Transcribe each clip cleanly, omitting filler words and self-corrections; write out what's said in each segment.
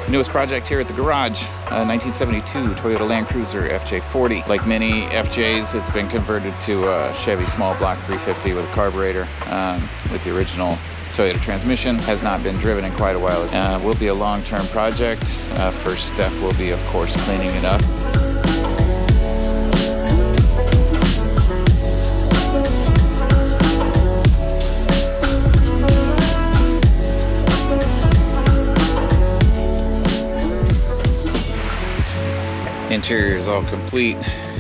Newest project here at the garage, 1972 Toyota Land Cruiser FJ40. Like many FJs, it's been converted to a Chevy small block 350 with a carburetor with the original Toyota transmission. Has not been driven in quite a while. Will be a long-term project. First step will be, of course, cleaning it up. Interior is all complete.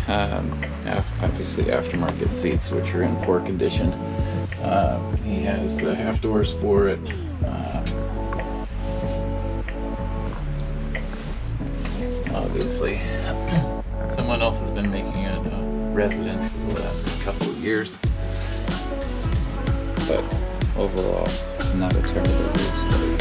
Obviously aftermarket seats, which are in poor condition. He has the half doors for it. Obviously, someone else has been making it a residence for the last couple of years. But overall, not a terrible road study.